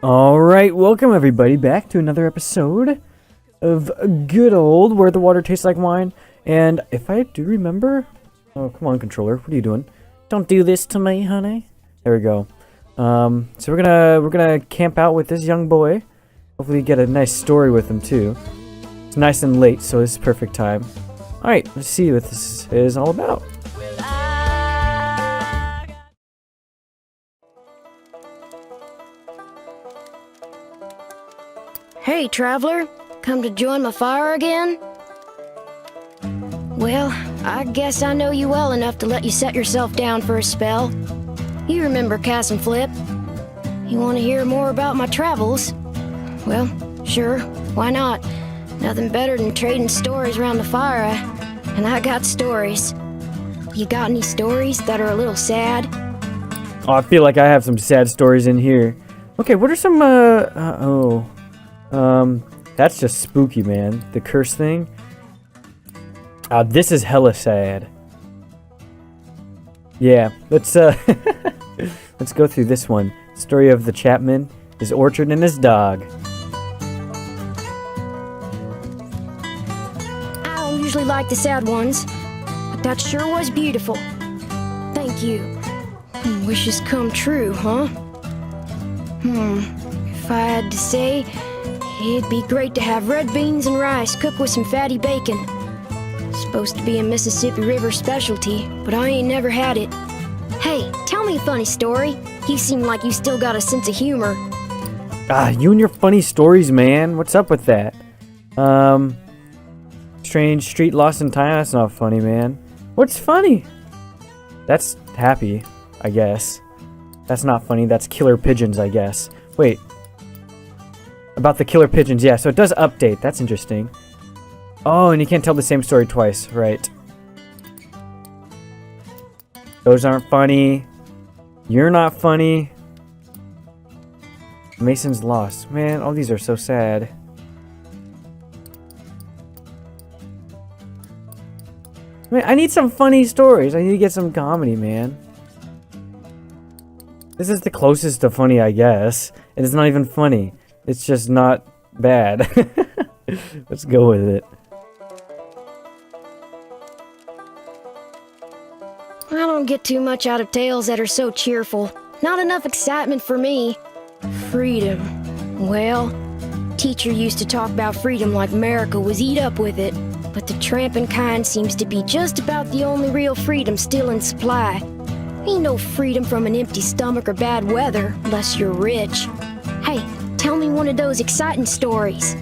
Alright, welcome everybody back to another episode of good old Where the Water Tastes Like Wine. And if I do remember... Oh, come on, controller. What are you doing? Don't do this to me, honey. There we go. So we're gonna camp out with this young boy. Hopefully get a nice story with him, too. It's nice and late, so this is perfect time. Alright, let's see what this is all about. Hey, traveler. Come to join my fire again? Well, I guess I know you well enough to let you set yourself down for a spell. You remember Cass and Flip. You want to hear more about my travels? Well, sure, why not? Nothing better than trading stories around the fire, and I got stories. You got any stories that are a little sad? Oh, I feel like I have some sad stories in here. Okay, what are some, that's just spooky, man. The curse thing. This is hella sad. Yeah, let's let's go through this one. Story of the Chapman, his orchard, and his dog. I don't usually like the sad ones, but that sure was beautiful. Thank you. Wishes come true, huh? If I had to say, it'd be great to have red beans and rice cooked with some fatty bacon. Supposed to be a Mississippi River specialty, but I ain't never had it. Hey, tell me a funny story. You seem like you still got a sense of humor. You and your funny stories, man. What's up with that? Strange street lost in time. That's not funny, man. What's funny? That's happy, I guess. That's not funny. That's killer pigeons, I guess. Wait. About the killer pigeons, yeah, so it does update. That's interesting. Oh, and you can't tell the same story twice, right. Those aren't funny. You're not funny. Mason's lost. Man, all these are so sad. Man, I need some funny stories. I need to get some comedy, man. This is the closest to funny, I guess. And it's not even funny. It's just not bad. Let's go with it. I don't get too much out of tales that are so cheerful. Not enough excitement for me. Freedom. Well, teacher used to talk about freedom like America was eat up with it. But the tramping kind seems to be just about the only real freedom still in supply. Ain't no freedom from an empty stomach or bad weather, unless you're rich. Hey, tell me one of those exciting stories.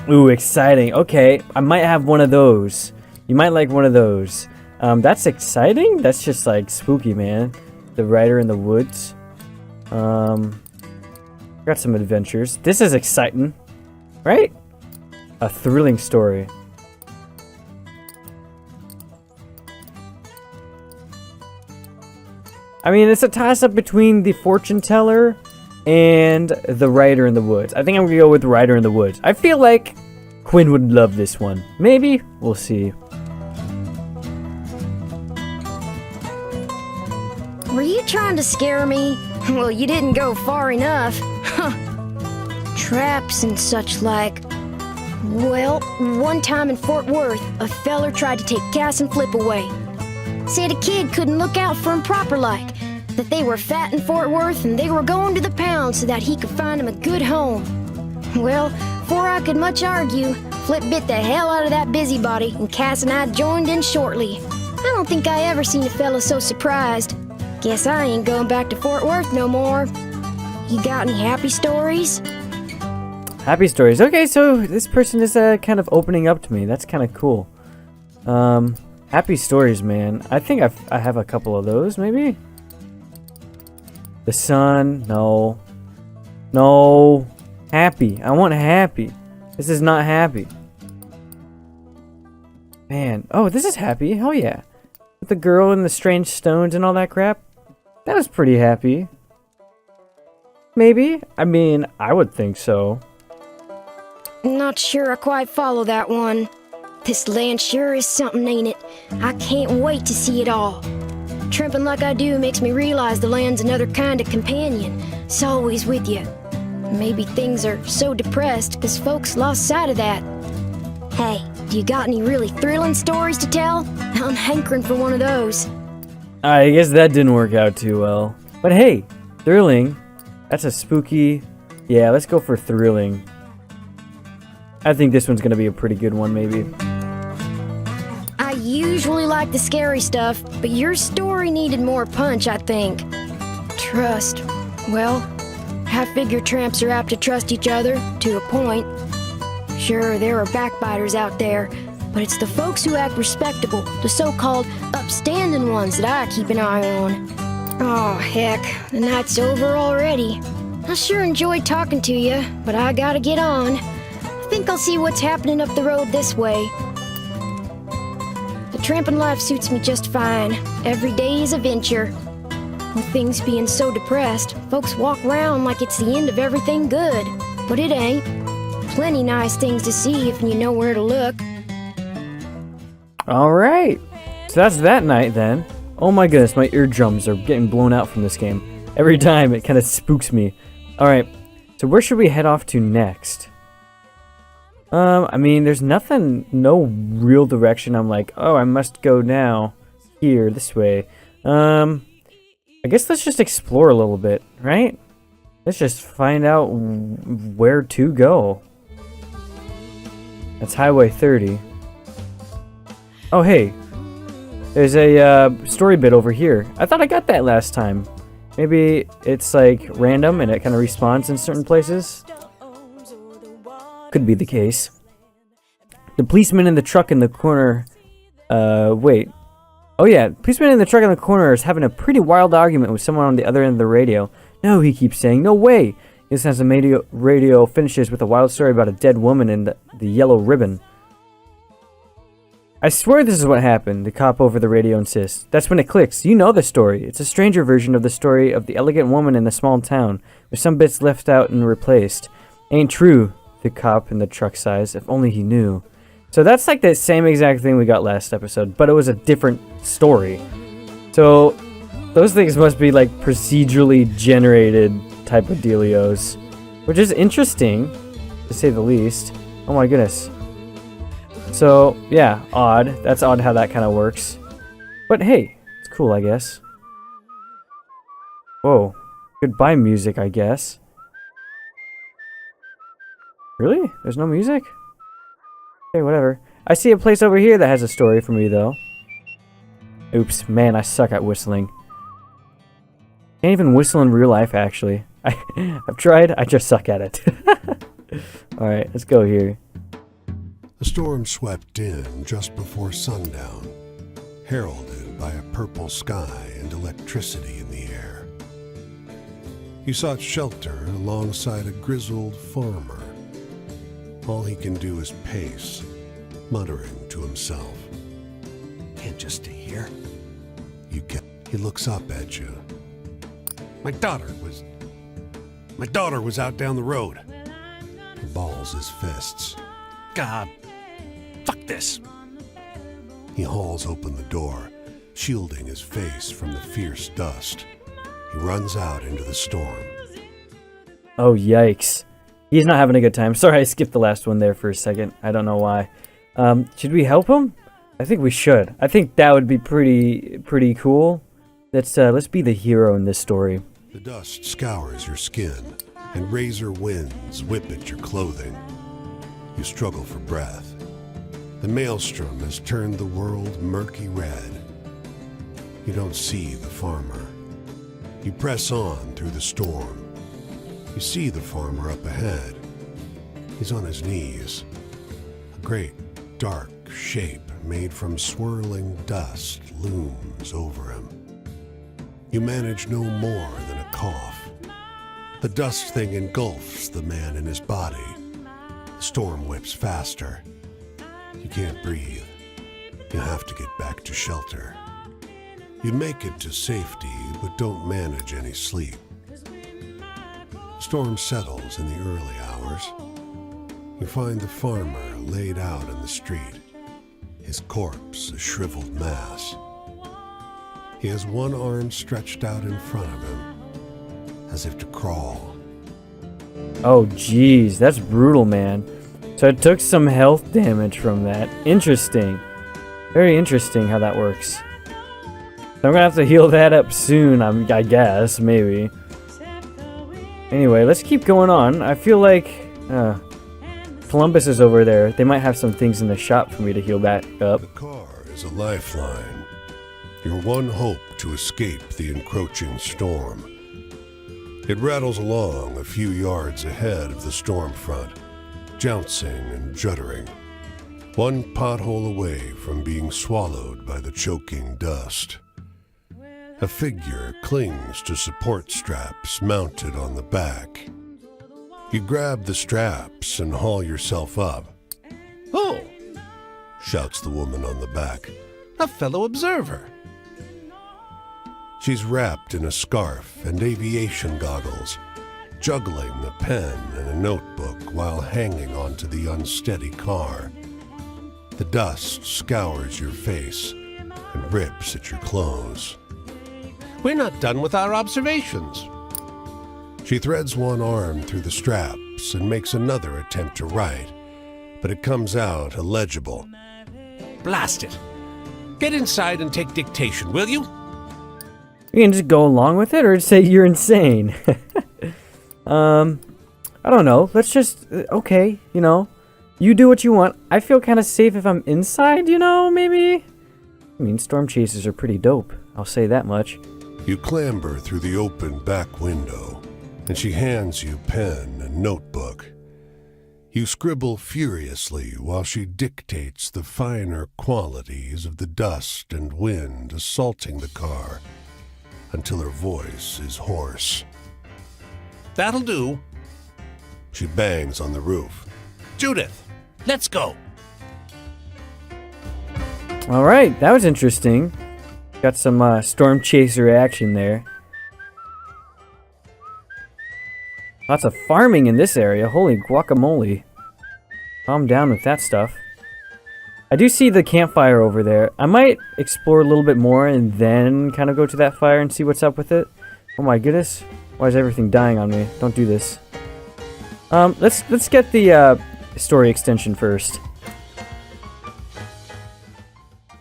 Ooh, exciting. Okay, I might have one of those. You might like one of those. That's exciting? That's just like spooky, man. The Rider in the Woods. Got some adventures. This is exciting, right? A thrilling story. I mean, it's a toss-up between the fortune teller and the Rider in the Woods. I think I'm gonna go with the Rider in the Woods. I feel like Quinn would love this one. Maybe? We'll see. Were you trying to scare me? Well, you didn't go far enough. Traps and such like. Well, one time in Fort Worth, a feller tried to take Cass and Flip away. Said a kid couldn't look out for him proper like. That they were fat in Fort Worth and they were going to the pound so that he could find him a good home. Well, before I could much argue, Flip bit the hell out of that busybody and Cass and I joined in shortly. I don't think I ever seen a fella so surprised. Guess I ain't going back to Fort Worth no more. You got any happy stories? Happy stories. Okay, so this person is kind of opening up to me. That's kind of cool. Happy stories, man. I think I have a couple of those, maybe? The sun. No. No. Happy. I want happy. This is not happy. Man. Oh, this is happy. Hell yeah. With the girl and the strange stones and all that crap. That was pretty happy. Maybe? I mean, I would think so. Not sure I quite follow that one. This land sure is something, ain't it? I can't wait to see it all. Tramping like I do makes me realize the land's another kind of companion. It's always with you. Maybe things are so depressed because folks lost sight of that. Hey, do you got any really thrilling stories to tell? I'm hankering for one of those. I guess that didn't work out too well. But hey, thrilling. That's a spooky... Yeah, let's go for thrilling. I think this one's gonna be a pretty good one, maybe. I usually like the scary stuff, but your story needed more punch, I think. Trust. Well, I figure tramps are apt to trust each other, to a point. Sure, there are backbiters out there, but it's the folks who act respectable, the so-called upstanding ones that I keep an eye on. Oh, heck, the night's over already. I sure enjoyed talking to you, but I gotta get on. I think I'll see what's happening up the road this way. The tramping life suits me just fine. Every day is a venture. With things being so depressed, folks walk around like it's the end of everything good. But it ain't. Plenty nice things to see if you know where to look. Alright, so that's that night then. Oh my goodness, my eardrums are getting blown out from this game. Every time it kind of spooks me. Alright, so where should we head off to next? I mean, there's no real direction. I'm like, oh, I must go now. Here, this way. I guess let's just explore a little bit, right? Let's just find out where to go. That's Highway 30. Oh, hey. There's a story bit over here. I thought I got that last time. Maybe it's like random and it kind of respawns in certain places. Could be the case. The policeman in the truck in the corner... wait. Oh yeah, the policeman in the truck in the corner is having a pretty wild argument with someone on the other end of the radio. No, he keeps saying, no way! He says the radio finishes with a wild story about a dead woman and the yellow ribbon. I swear this is what happened, the cop over the radio insists. That's when it clicks. You know the story. It's a stranger version of the story of the elegant woman in the small town, with some bits left out and replaced. Ain't true, the cop in the truck sighs. If only he knew. So that's like the same exact thing we got last episode, but it was a different story. So those things must be like procedurally generated type of dealios, which is interesting, to say the least. Oh my goodness. So, yeah, odd. That's odd how that kind of works. But hey, it's cool, I guess. Whoa. Goodbye music, I guess. Really? There's no music? Okay, whatever. I see a place over here that has a story for me, though. Oops, man, I suck at whistling. Can't even whistle in real life, actually. I've tried, I just suck at it. Alright, let's go here. The storm swept in just before sundown, heralded by a purple sky and electricity in the air. He sought shelter alongside a grizzled farmer. All he can do is pace, muttering to himself. Can't just stay here. He looks up at you. My daughter was out down the road. He balls his fists. God. Fuck this! He hauls open the door, shielding his face from the fierce dust. He runs out into the storm. Oh, yikes. He's not having a good time. Sorry, I skipped the last one there for a second. I don't know why. Should we help him? I think we should. I think that would be pretty cool. Let's be the hero in this story. The dust scours your skin, and razor winds whip at your clothing. You struggle for breath. The maelstrom has turned the world murky red. You don't see the farmer. You press on through the storm. You see the farmer up ahead. He's on his knees. A great, dark shape made from swirling dust looms over him. You manage no more than a cough. The dust thing engulfs the man in his body. The storm whips faster. You can't breathe. You have to get back to shelter. You make it to safety, but don't manage any sleep. The storm settles in the early hours. You find the farmer laid out in the street, his corpse a shriveled mass. He has one arm stretched out in front of him, as if to crawl. Oh, jeez, that's brutal, man. So it took some health damage from that. Interesting. Very interesting how that works. So I'm gonna have to heal that up soon, I guess, maybe. Anyway, let's keep going on. I feel like Columbus is over there. They might have some things in the shop for me to heal back up. The car is a lifeline. Your one hope to escape the encroaching storm. It rattles along a few yards ahead of the storm front, jouncing and juddering, one pothole away from being swallowed by the choking dust. A figure clings to support straps mounted on the back. You grab the straps and haul yourself up. Oh, Shouts the woman on the back. a fellow observer. She's wrapped in a scarf and aviation goggles, juggling a pen and a notebook while hanging onto the unsteady car. The dust scours your face and rips at your clothes. We're not done with our observations. She threads one arm through the straps and makes another attempt to write, but it comes out illegible. Blast it. Get inside and take dictation, will you? You can just go along with it or say you're insane. I don't know. Let's just, okay, you know. You do what you want. I feel kind of safe if I'm inside, you know, maybe? I mean, storm chasers are pretty dope. I'll say that much. You clamber through the open back window, and she hands you pen and notebook. You scribble furiously while she dictates the finer qualities of the dust and wind assaulting the car until her voice is hoarse. That'll do. She bangs on the roof. Judith, let's go. All right, that was interesting. Got some storm chaser action there. Lots of farming in this area. Holy guacamole. Calm down with that stuff. I do see the campfire over there. I might explore a little bit more and then kind of go to that fire and see what's up with it. Oh my goodness. Why is everything dying on me? Don't do this. Let's get the story extension first.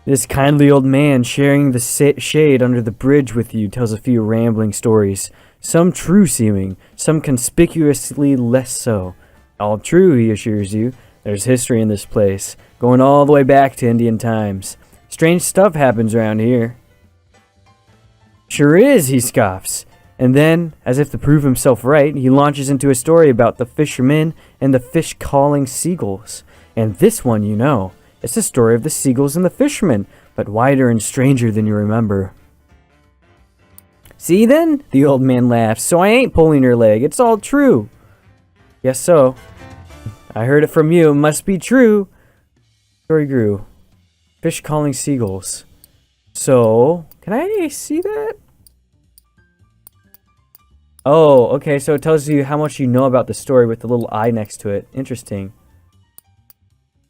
This kindly old man sharing the shade under the bridge with you tells a few rambling stories. Some true seeming, some conspicuously less so. All true, he assures you. There's history in this place, going all the way back to Indian times. Strange stuff happens around here. Sure is, he scoffs. And then, as if to prove himself right, he launches into a story about the fishermen and the fish-calling seagulls. And this one, you know, it's the story of the seagulls and the fishermen, but wider and stranger than you remember. See then? The old man laughs. So I ain't pulling her leg. It's all true. Yes, so. I heard it from you. It must be true. Story grew. Fish calling seagulls. So, can I see that? Oh, okay. So it tells you how much you know about the story with the little eye next to it. Interesting.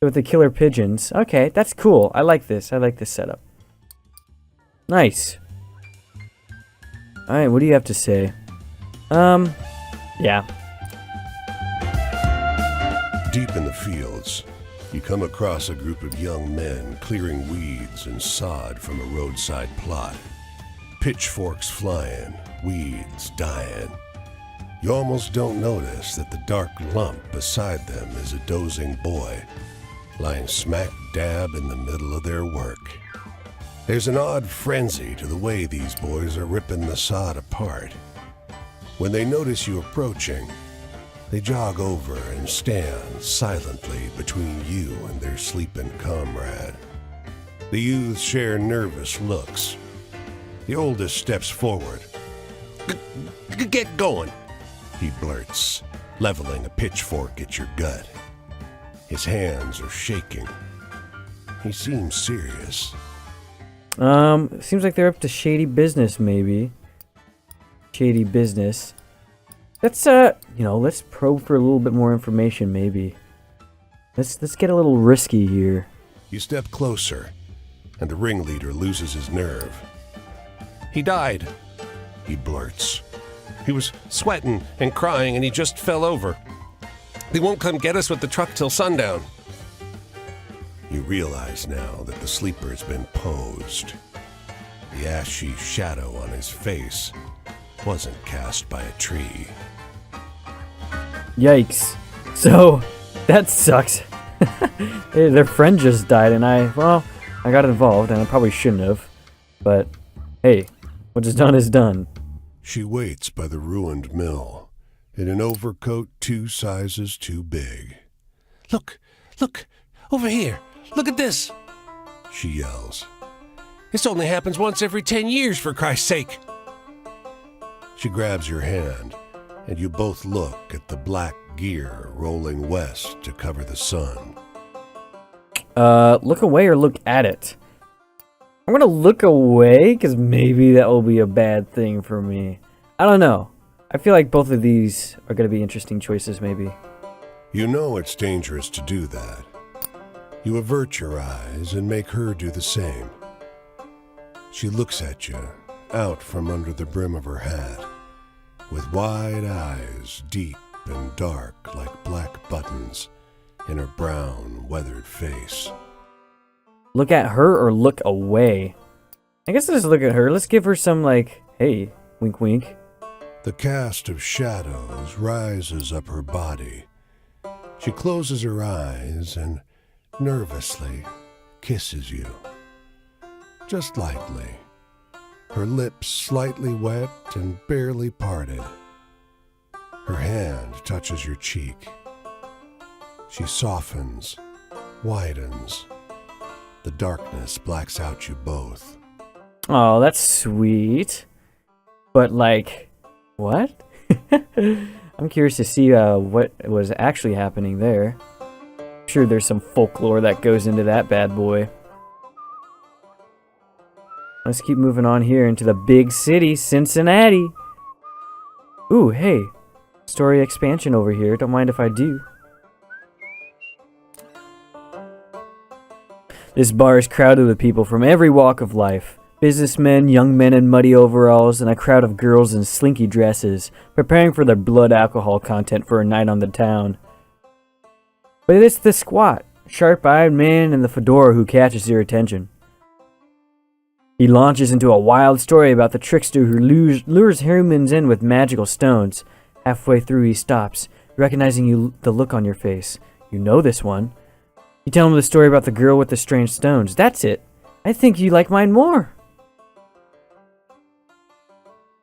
With the killer pigeons. Okay, that's cool. I like this. I like this setup. Nice. Alright, what do you have to say? Yeah. Deep in the fields, you come across a group of young men clearing weeds and sod from a roadside plot. Pitchforks flying, weeds dying. You almost don't notice that the dark lump beside them is a dozing boy, lying smack dab in the middle of their work. There's an odd frenzy to the way these boys are ripping the sod apart. When they notice you approaching, they jog over and stand silently between you and their sleeping comrade. The youths share nervous looks. The oldest steps forward. Get going. He blurts, leveling a pitchfork at your gut. His hands are shaking. He seems serious. Seems like they're up to shady business, maybe. Shady business. Let's, let's probe for a little bit more information, maybe. Let's get a little risky here. You step closer, and the ringleader loses his nerve. He died. He blurts. He was sweating and crying, and he just fell over. They won't come get us with the truck till sundown. You realize now that the sleeper's been posed. The ashy shadow on his face wasn't cast by a tree. Yikes. So, that sucks. Hey, their friend just died and I got involved and I probably shouldn't have. But, hey, what's done is done. She waits by the ruined mill, in an overcoat 2 sizes too big. Look, over here. Look at this. She yells. This only happens once every 10 years, for Christ's sake. She grabs your hand, and you both look at the black gear rolling west to cover the sun. Look away or look at it? I'm gonna look away, because maybe that will be a bad thing for me. I don't know. I feel like both of these are gonna be interesting choices, maybe. You know it's dangerous to do that. You avert your eyes and make her do the same. She looks at you, out from under the brim of her hat, with wide eyes, deep and dark like black buttons, in her brown, weathered face. Look at her or look away? I guess let's look at her. Let's give her some, like, hey, wink wink. The cast of shadows rises up her body. She closes her eyes and nervously kisses you. Just lightly. Her lips slightly wet and barely parted. Her hand touches your cheek. She softens, widens. The darkness blacks out you both. Oh, that's sweet. But, like, what? I'm curious to see what was actually happening there. I'm sure there's some folklore that goes into that bad boy. Let's keep moving on here into the big city, Cincinnati. Ooh, hey. Story expansion over here. Don't mind if I do. This bar is crowded with people from every walk of life. Businessmen, young men in muddy overalls, and a crowd of girls in slinky dresses, preparing for their blood alcohol content for a night on the town. But it's the squat, sharp-eyed man in the fedora who catches your attention. He launches into a wild story about the trickster who lures humans in with magical stones. Halfway through he stops, recognizing the look on your face. You know this one. You tell him the story about the girl with the strange stones. That's it. I think you like mine more.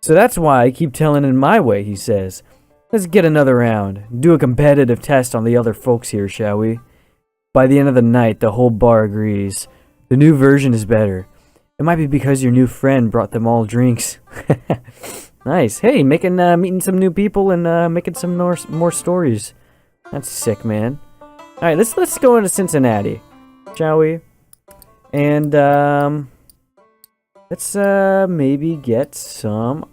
So that's why I keep telling it my way, he says. Let's get another round. Do a competitive test on the other folks here, shall we? By the end of the night, the whole bar agrees. The new version is better. It might be because your new friend brought them all drinks. Nice. Hey, meeting some new people and making some more stories. That's sick, man. All right, let's go into Cincinnati, shall we? And let's maybe get some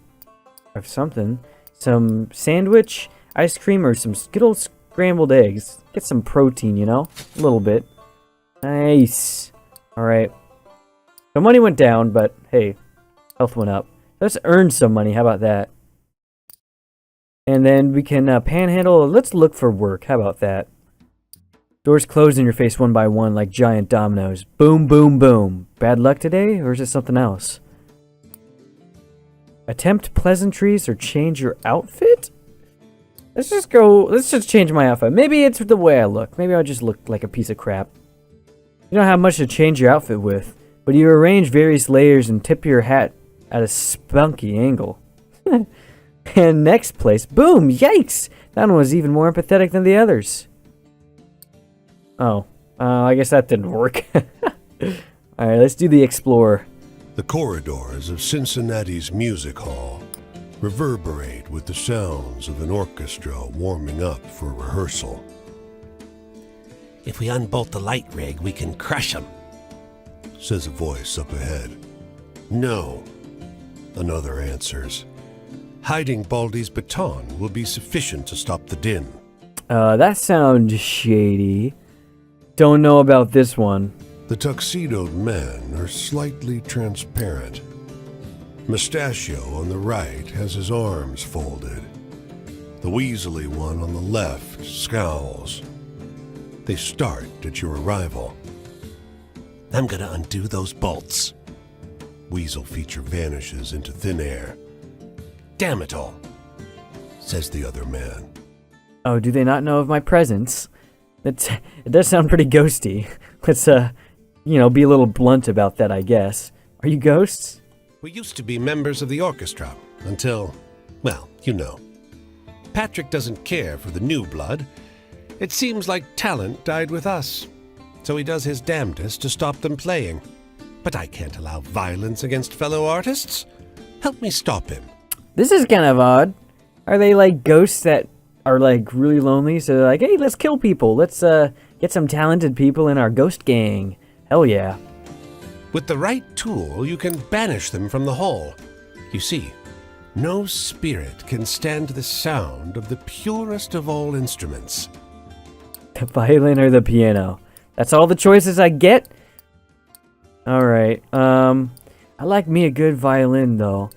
of something, some sandwich, ice cream, or some good old scrambled eggs. Get some protein, you know, a little bit. Nice. All right. The money went down, but hey, health went up. Let's earn some money. How about that? And then we can panhandle. Let's look for work. How about that? Doors close in your face one by one like giant dominoes. Boom, boom, boom. Bad luck today, or is it something else? Attempt pleasantries or change your outfit? Let's just change my outfit. Maybe it's the way I look. Maybe I'll just look like a piece of crap. You don't have much to change your outfit with, but you arrange various layers and tip your hat at a spunky angle. And next place, boom, yikes! That one was even more empathetic than the others. Oh, I guess that didn't work. Alright, let's do the Explorer. The corridors of Cincinnati's music hall reverberate with the sounds of an orchestra warming up for rehearsal. If we unbolt the light rig, we can crush them, says a voice up ahead. No, another answers. Hiding Baldy's baton will be sufficient to stop the din. That sounds shady. Don't know about this one. The tuxedoed men are slightly transparent. Mustachio on the right has his arms folded. The weaselly one on the left scowls. They start at your arrival. I'm gonna undo those bolts. Weasel feature vanishes into thin air. Damn it all. Says the other man. Oh, do they not know of my presence? It does sound pretty ghosty. Let's, be a little blunt about that, I guess. Are you ghosts? We used to be members of the orchestra until, well, you know. Patrick doesn't care for the new blood. It seems like talent died with us, so he does his damnedest to stop them playing. But I can't allow violence against fellow artists. Help me stop him. This is kind of odd. Are they like ghosts that are like really lonely? So they're like, hey, let's kill people. Let's get some talented people in our ghost gang. Hell yeah. With the right tool, you can banish them from the hall. You see, no spirit can stand the sound of the purest of all instruments. The violin or the piano? That's all the choices I get? Alright, I like me a good violin, though.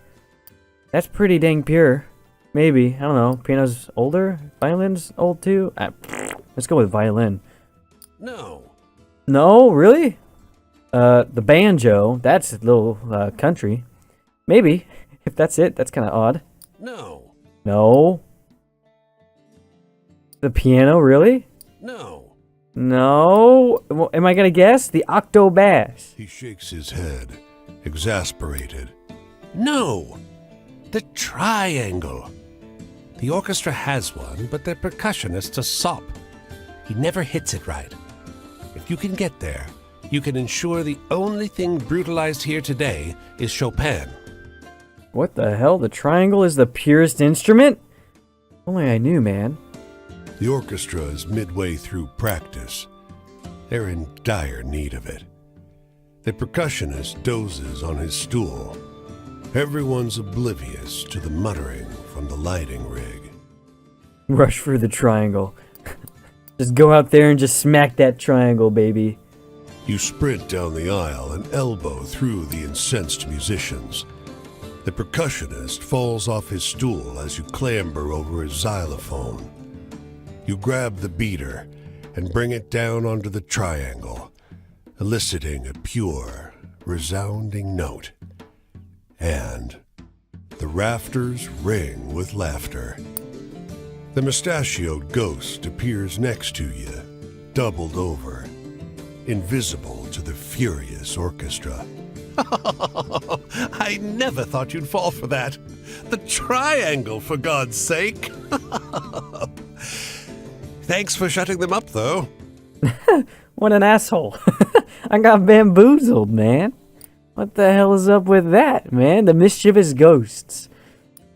That's pretty dang pure. Maybe, I don't know. Piano's older? Violin's old, too? Let's go with violin. No. No? Really? The banjo, that's a little, country. Maybe. If that's it, that's kind of odd. No. No. The piano, really? No. No. Well, am I gonna guess? The octo bass. He shakes his head, exasperated. No. The triangle. The orchestra has one, but their percussionist's a sop. He never hits it right. If you can get there, you can ensure the only thing brutalized here today is Chopin. What the hell? The triangle is the purest instrument? Only I knew, man. The orchestra is midway through practice. They're in dire need of it. The percussionist dozes on his stool. Everyone's oblivious to the muttering from the lighting rig. Rush for the triangle. Just go out there and just smack that triangle, baby. You sprint down the aisle and elbow through the incensed musicians. The percussionist falls off his stool as you clamber over his xylophone. You grab the beater and bring it down onto the triangle, eliciting a pure, resounding note. And the rafters ring with laughter. The mustachioed ghost appears next to you, doubled over, invisible to the furious orchestra. I never thought you'd fall for that. The triangle, for God's sake. Thanks for shutting them up, though. What an asshole. I got bamboozled, man. What the hell is up with that, man? The mischievous ghosts.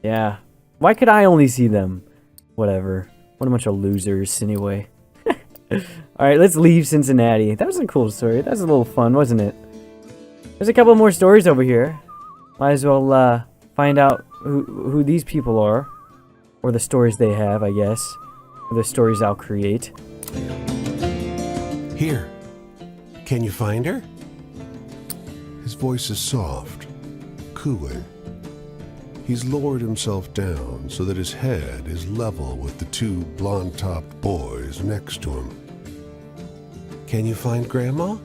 Yeah. Why could I only see them? Whatever. What a bunch of losers, anyway. Alright, let's leave Cincinnati. That was a cool story. That was a little fun, wasn't it? There's a couple more stories over here. Might as well find out who these people are. Or the stories they have, I guess. Or the stories I'll create. Here. Can you find her? His voice is soft, cooing. He's lowered himself down so that his head is level with the two blonde-topped boys next to him. Can you find Grandma?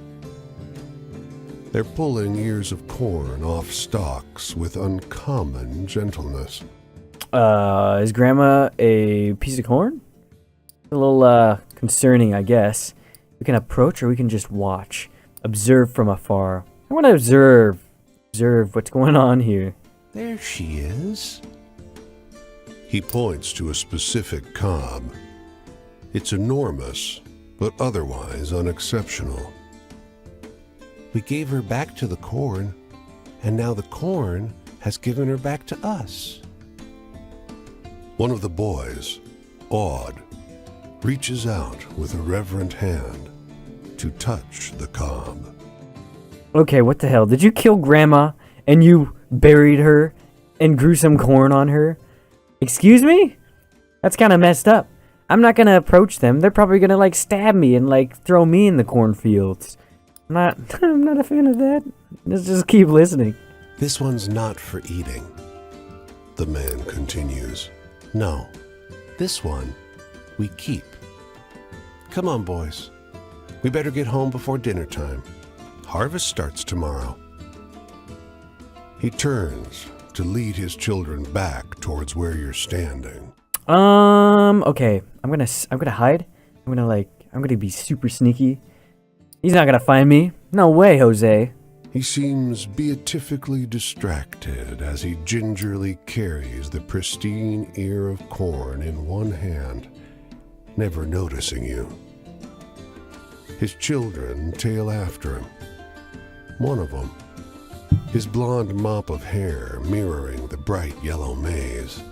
They're pulling ears of corn off stalks with uncommon gentleness. Is Grandma a piece of corn? A little, concerning, I guess. We can approach or we can just watch. Observe from afar. I want to observe. Observe what's going on here. There she is. He points to a specific cob. It's enormous, but otherwise unexceptional. We gave her back to the corn, and now the corn has given her back to us. One of the boys, awed, reaches out with a reverent hand to touch the cob. Okay, what the hell? Did you kill Grandma and you buried her and grew some corn on her? Excuse me? That's kind of messed up. I'm not gonna approach them. They're probably gonna like stab me and like throw me in the cornfields. I'm not a fan of that. Let's just keep listening. This one's not for eating. The man continues. No, this one we keep. Come on, boys. We better get home before dinner time. Harvest starts tomorrow. He turns to lead his children back towards where you're standing. Okay. I'm gonna hide. I'm gonna be super sneaky. He's not gonna find me. No way, Jose. He seems beatifically distracted as he gingerly carries the pristine ear of corn in one hand, never noticing you. His children tail after him. One of them, his blonde mop of hair mirroring the bright yellow maize,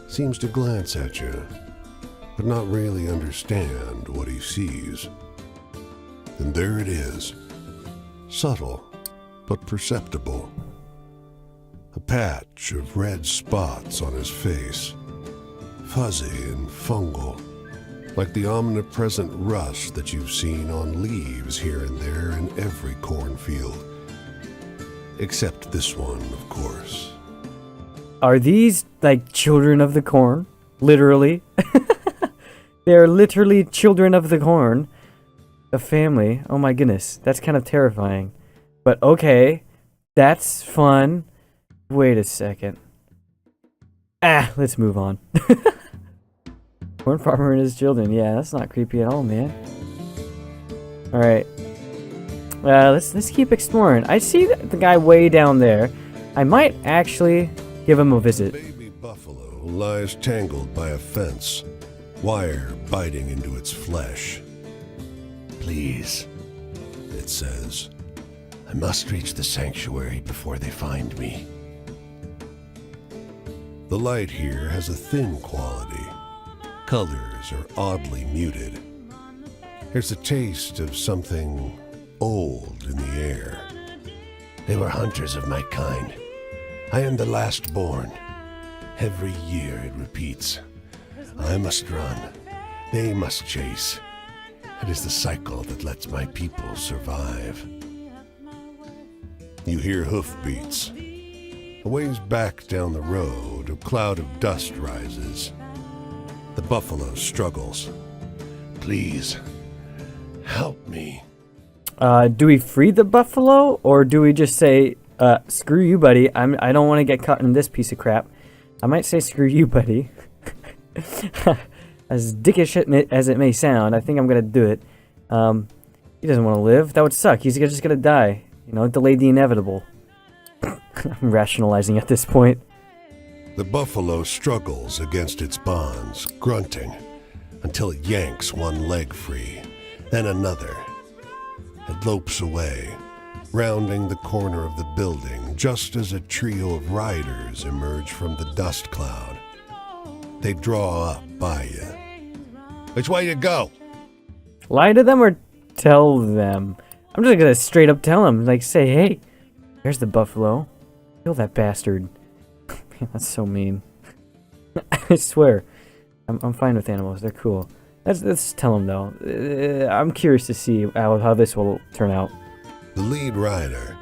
seems to glance at you, but not really understand what he sees. And there it is, subtle but perceptible. A patch of red spots on his face, fuzzy and fungal, like the omnipresent rust that you've seen on leaves here and there in every cornfield. Except this one, of course. Are these, like, children of the corn? Literally. They're literally children of the corn. A family. Oh my goodness. That's kind of terrifying. But okay. That's fun. Wait a second. Let's move on. Corn farmer and his children. Yeah, that's not creepy at all, man. Alright. Let's keep exploring. I see the guy way down there. I might actually give him a visit. Baby buffalo lies tangled by a fence, wire biting into its flesh. Please, it says, I must reach the sanctuary before they find me. The light here has a thin quality. Colors are oddly muted. There's a taste of something old in the air. They were hunters of my kind. I am the last born. Every year it repeats. I must run. They must chase. It is the cycle that lets my people survive. You hear hoofbeats. A ways back down the road, a cloud of dust rises. The buffalo struggles. Please, help me. Do we free the buffalo, or do we just say, screw you, buddy, I don't want to get caught in this piece of crap. I might say screw you, buddy. As dickish as it may sound, I think I'm going to do it. He doesn't want to live. That would suck. He's just going to die. You know, delay the inevitable. I'm rationalizing at this point. The buffalo struggles against its bonds, grunting, until it yanks one leg free, then another. It lopes away, rounding the corner of the building just as a trio of riders emerge from the dust cloud. They draw up by you. Which way you go? Lie to them or tell them? I'm just gonna straight up tell them. Like, say, hey, there's the buffalo. Kill that bastard. That's so mean. I swear. I'm fine with animals. They're cool. Let's tell them, though. I'm curious to see how this will turn out. The lead rider,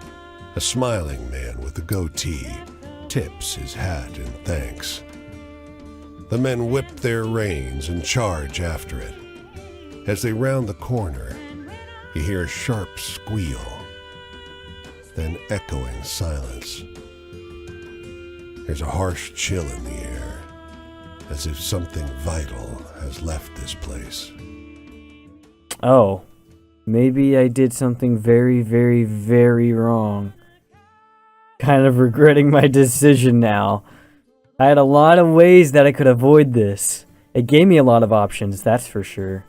a smiling man with a goatee, tips his hat in thanks. The men whip their reins and charge after it. As they round the corner, you hear a sharp squeal, then echoing silence. There's a harsh chill in the air, as if something vital has left this place. Oh, maybe I did something very, very, very wrong. Kind of regretting my decision now. I had a lot of ways that I could avoid this. It gave me a lot of options, that's for sure.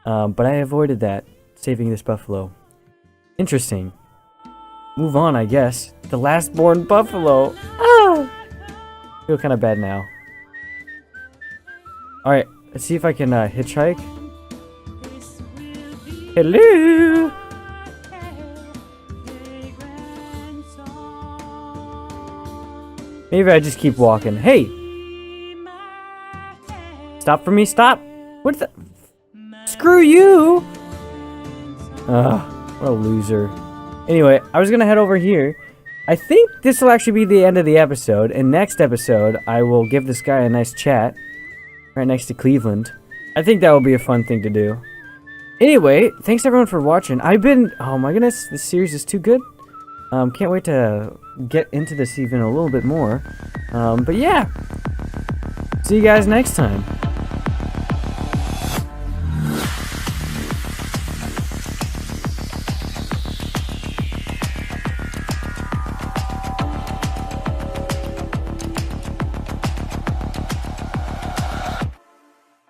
But I avoided that, saving this buffalo. Interesting. Move on, I guess. The last born buffalo. Ah! I feel kind of bad now. Alright, let's see if I can hitchhike. Hello! Maybe I just keep walking. Hey! Stop for me, stop! What the? Screw you! Ugh, what a loser. Anyway, I was gonna head over here I think this will actually be the end of the episode. And next episode, I will give this guy a nice chat right next to Cleveland. I think that will be a fun thing to do. Anyway, thanks everyone for watching. Oh my goodness, this series is too good. Can't wait to get into this even a little bit more. But yeah, see you guys next time.